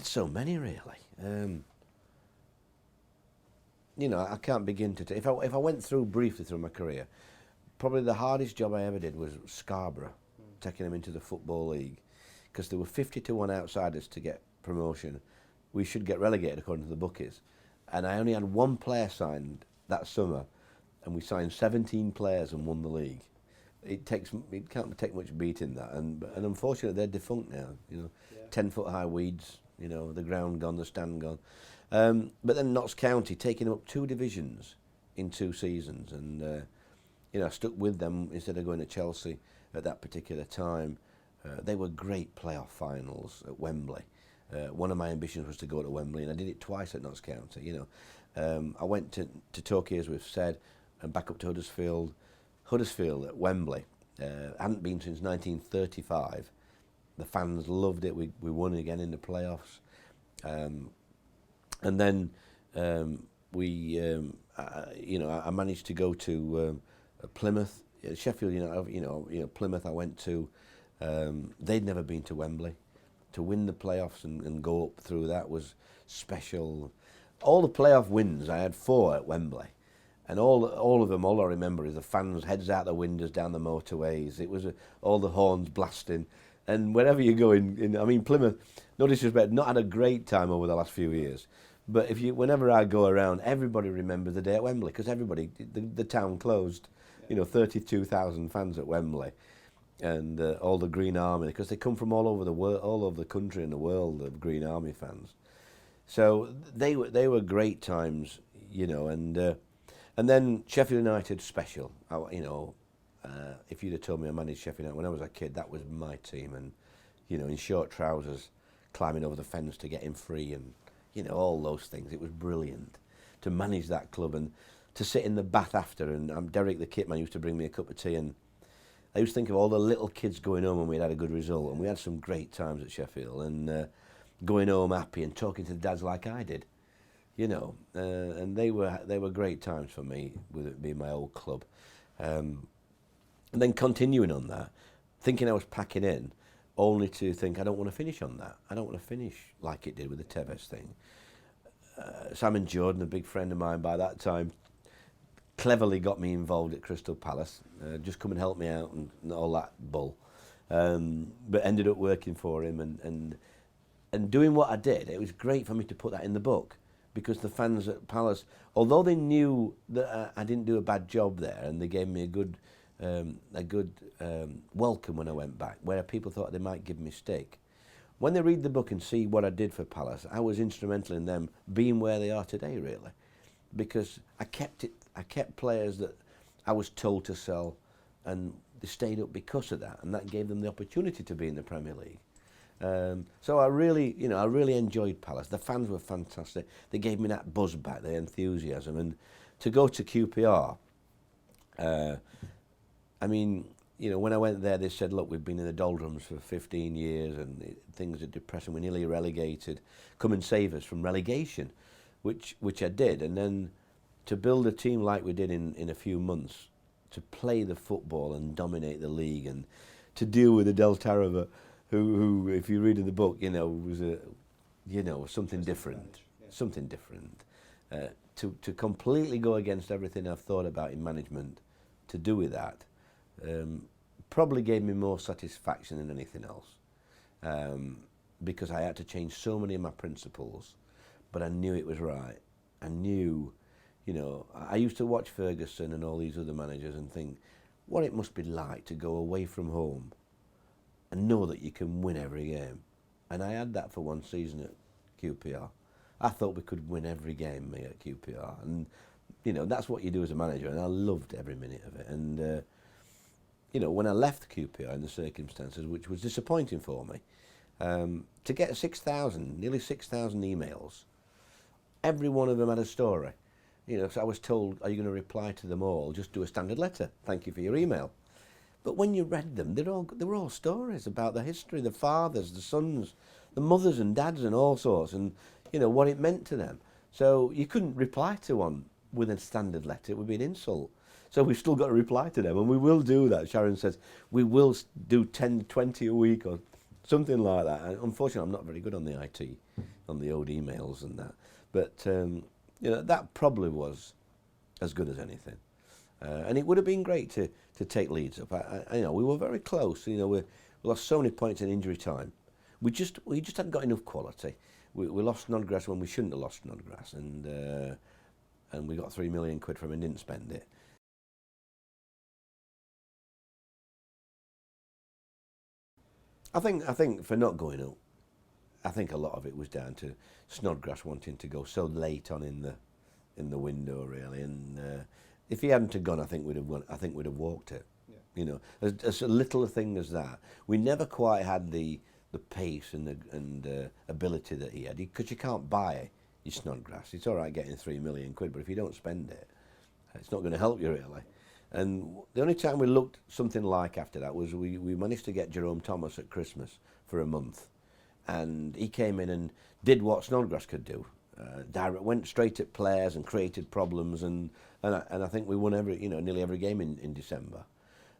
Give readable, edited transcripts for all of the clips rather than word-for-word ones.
had so many really. You know, I can't begin to. If I went through briefly through my career, probably the hardest job I ever did was Scarborough, taking them into the Football League, because there were 50-1 outsiders to get promotion. We should get relegated according to the bookies, and I only had one player signed that summer, and we signed 17 players and won the league. It can't take much beating that, and unfortunately they're defunct now. You know, 10-foot high weeds. You know, the ground gone, the stand gone. But then Notts County taking up 2 divisions in 2 seasons, and you know, I stuck with them instead of going to Chelsea at that particular time. They were great playoff finals at Wembley. One of my ambitions was to go to Wembley, and I did it twice at Notts County. You know, I went to Torquay, as we've said, and back up to Huddersfield. Huddersfield at Wembley. Hadn't been since 1935. The fans loved it. We won again in the playoffs. And then you know, I managed to go to Plymouth, Sheffield. You know, Plymouth. I went to. They'd never been to Wembley. To win the playoffs and go up through that was special. All the playoff wins, I had 4 at Wembley, and all of them. All I remember is the fans' heads out the windows down the motorways. It was all the horns blasting, and wherever you go in, I mean, Plymouth. No disrespect, not had a great time over the last few years. But whenever I go around, everybody remembers the day at Wembley, because the town closed. You know, 32,000 fans at Wembley, and all the Green Army, because they come from all over the world, all over the country and the world, of Green Army fans. So they were great times, you know, and then Sheffield United special. You know, if you'd have told me I managed Sheffield United when I was a kid, that was my team, and you know, in short trousers, climbing over the fence to get him free, and you know, all those things. It was brilliant to manage that club and to sit in the bath after. And Derek, the kit man, used to bring me a cup of tea, and I used to think of all the little kids going home when we'd had a good result, and we had some great times at Sheffield, and going home happy and talking to the dads like I did, you know, and they were great times for me, with it being my old club. And then continuing on that, thinking I was packing in, only to think I don't want to finish on that. I don't want to finish like it did with the Tevez thing. Simon Jordan, a big friend of mine by that time, cleverly got me involved at Crystal Palace, just come and help me out and all that bull. But ended up working for him and doing what I did. It was great for me to put that in the book, because the fans at Palace, although they knew that I didn't do a bad job there, and they gave me a good welcome when I went back, where people thought they might give me stick. When they read the book and see what I did for Palace, I was instrumental in them being where they are today, really, because I kept players that I was told to sell, and they stayed up because of that, and that gave them the opportunity to be in the Premier League. So I really enjoyed Palace. The fans were fantastic. They gave me that buzz back, the enthusiasm, and to go to QPR. I mean, you know, when I went there, they said, look, we've been in the doldrums for 15 years and things are depressing. We're nearly relegated. Come and save us from relegation, which I did. And then to build a team like we did in a few months, to play the football and dominate the league, and to deal with Adel Tarava, who, if you read in the book, you know, was something different. Something different. To completely go against everything I've thought about in management, to do with that, probably gave me more satisfaction than anything else, because I had to change so many of my principles, but I knew it was right. I knew, you know, I used to watch Ferguson and all these other managers and think what it must be like to go away from home and know that you can win every game. And I had that for one season at QPR. I thought we could win every game, me, at QPR, and you know, that's what you do as a manager, and I loved every minute of it. And you know, when I left QPR in the circumstances, which was disappointing for me, to get nearly 6,000 emails, every one of them had a story. You know, so I was told, are you going to reply to them all? Just do a standard letter. Thank you for your email. But when you read them, they were all stories about the history, the fathers, the sons, the mothers and dads and all sorts, and you know, what it meant to them. So you couldn't reply to one with a standard letter. It would be an insult. So we've still got to reply to them, and we will do that. Sharon says we will do 10, 20 a week or something like that. And unfortunately, I'm not very good on the IT. on the old emails and that. But that probably was as good as anything. And it would have been great to take Leeds up. We were very close. We lost so many points in injury time. We just hadn't got enough quality. We lost Snodgrass when we shouldn't have lost Snodgrass, and we got £3 million from him and didn't spend it. I think for not going up, I think a lot of it was down to Snodgrass wanting to go so late on in the window, really. And if he hadn't have gone, I think we'd have walked it. Yeah. As a little a thing as that, we never quite had the pace and ability that he had, because you can't buy your Snodgrass. It's all right getting £3 million, but if you don't spend it, it's not going to help you really. And the only time we looked something like after that was we managed to get Jerome Thomas at Christmas for a month, and he came in and did what Snodgrass could do. Went straight at players and created problems, and I think we won nearly every game in December,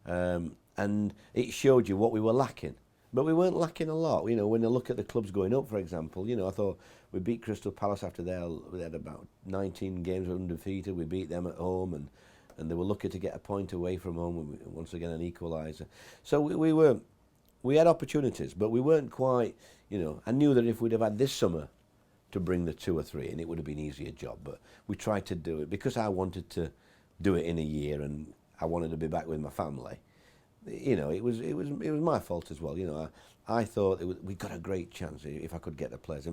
and it showed you what we were lacking. But we weren't lacking a lot. When you look at the clubs going up, for example, I thought we beat Crystal Palace after they had about 19 games undefeated. We beat them at home, and they were lucky to get a point away from home. Once again, an equaliser. So we had opportunities, but we weren't quite. I knew that if we'd have had this summer to bring the 2 or 3 in, it would have been an easier job. But we tried to do it because I wanted to do it in a year, and I wanted to be back with my family. It was my fault as well. I thought we got a great chance if I could get the players.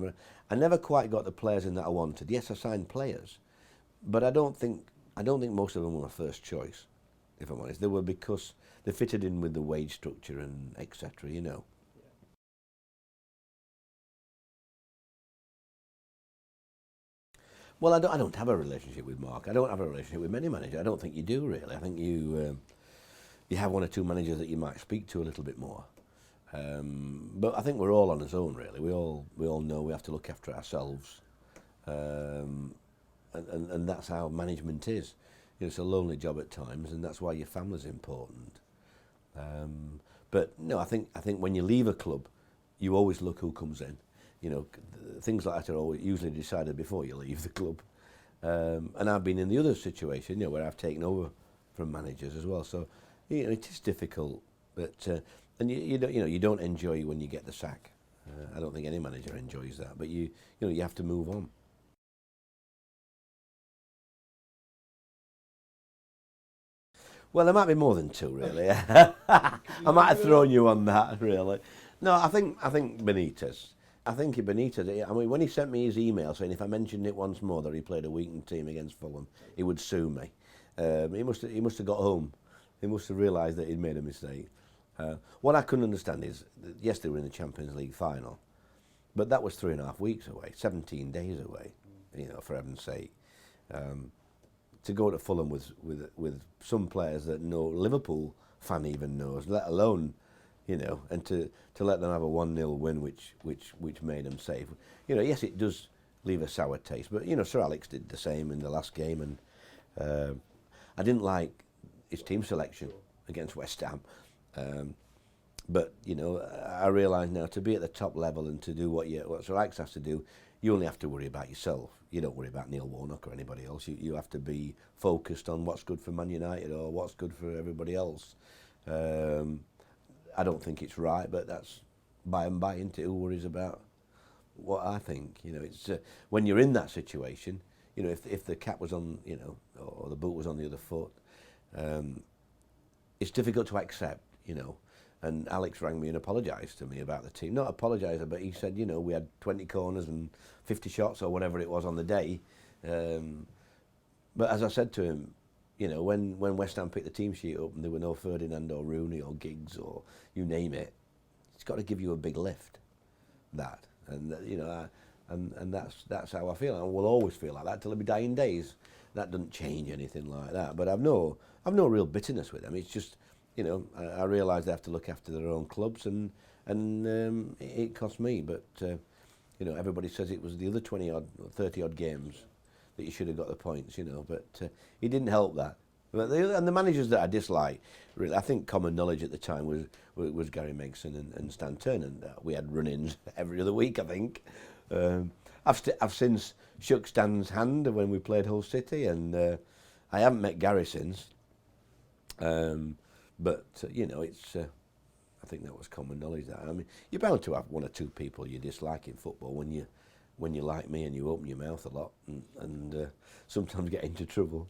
I never quite got the players in that I wanted. Yes, I signed players, but I don't think most of them were my first choice, if I'm honest. They were because they fitted in with the wage structure and etc. Well, I don't have a relationship with Mark. I don't have a relationship with many managers. I don't think you do really. I think you have 1 or 2 managers that you might speak to a little bit more. But I think we're all on our own really. We all know we have to look after ourselves, and that's how management is. It's a lonely job at times, and that's why your family's important. But no, I think when you leave a club, you always look who comes in. Things like that are usually decided before you leave the club. And I've been in the other situation, where I've taken over from managers as well. So it is difficult, but and you don't enjoy when you get the sack. I don't think any manager enjoys that, but you have to move on. Well, there might be more than 2, really. I might have thrown you on that, really. No, I think Benitez. I think Benitez. I mean, when he sent me his email saying if I mentioned it once more that he played a weakened team against Fulham, he would sue me. He must have got home. He must have realised that he'd made a mistake. What I couldn't understand is, yes, they were in the Champions League final, but that was 3.5 weeks away, 17 days away. For heaven's sake. To go to Fulham with some players that no Liverpool fan even knows, let alone, and to let them have a 1-0 win, which made them safe. Yes, it does leave a sour taste, but Sir Alex did the same in the last game, and I didn't like his team selection against West Ham, but I realise now to be at the top level and to do what Sir Alex has to do, you only have to worry about yourself. You don't worry about Neil Warnock or anybody else. You have to be focused on what's good for Man United or what's good for everybody else. I don't think it's right, but that's by and by into who worries about what I think. It's when you're in that situation. If the cap was on, or the boot was on the other foot, it's difficult to accept. And Alex rang me and apologised to me about the team. Not apologised, but he said, we had 20 corners and 50 shots or whatever it was on the day. But as I said to him, when West Ham picked the team sheet up and there were no Ferdinand or Rooney or Giggs or you name it, it's got to give you a big lift. That and and that's how I feel. I will always feel like that till I be dying days. That doesn't change anything like that. But I've no real bitterness with them. It's just. I realise they have to look after their own clubs, and it cost me. But everybody says it was the other 20-odd, 30-odd games that you should have got the points. But it didn't help that. And the managers that I dislike, really, I think common knowledge at the time was Gary Megson and Stan Turner. And we had run-ins every other week, I think. I've since shook Stan's hand when we played Hull City, and I haven't met Gary since. But you know, it's. I think that was common knowledge. That I mean, you're bound to have one or two people you dislike in football when you like me and you open your mouth a lot and sometimes get into trouble.